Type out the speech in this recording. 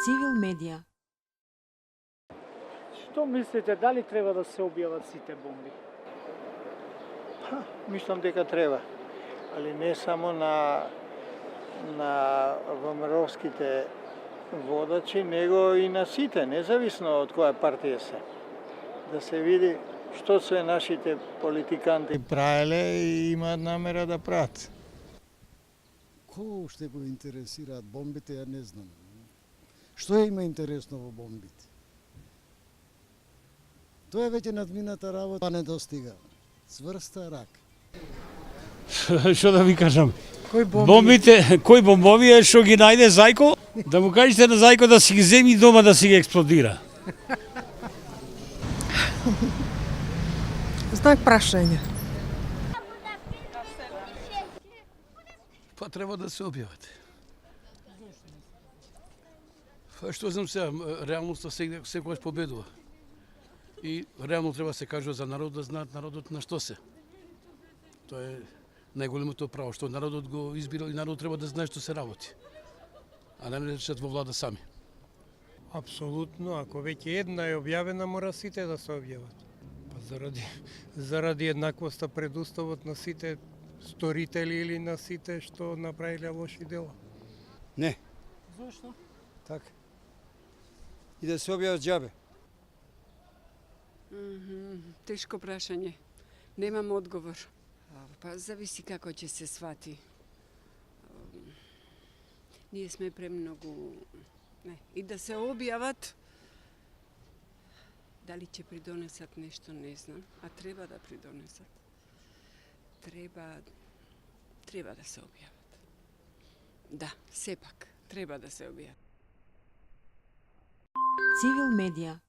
Цивил медија. Што мислите, дали треба да се објават сите бомби? Мислам дека треба, али не само на ВМРО-ските водачи, него и на сите, независно од која партија се. Да се види што се нашите политиканти правеле и имаат намера да прават. Кој ще го интересираат бомбите, ја не знам. Што има интересно во бомбите? Тоа е веќе надмината работа, па не достига. Цврста рак. Што да ви кажам? Кој бомби? Бомбите, кој бомбови е што ги најде Зајко? Да му кажете на Зајко да си ги земи дома да си ги експлодира. Знак прашање. Па треба да се објават. Па што знам сега, реалноста секогаш победува. И реално треба да се кажува за народот, да знаат народот на што се. Тоа е најголемото право, што народот го избирал и народот треба да знае што се работи. А не речат во влада сами. Апсолутно, ако веќе една е објавена, мора сите да се објават. Па заради еднаквоста пред уставот на сите сторители или на сите што направиле лоши дела. Не. Зошто? Така. И да се објават џабе. Тешко прашање. Немам одговор. Па зависи како ќе се свати. Ние сме премногу... Не, и да се објават, дали ќе придонесат нешто, не знам, а треба да придонесат. Треба да се објават. Да, сепак, треба да се објават. Цивил медија.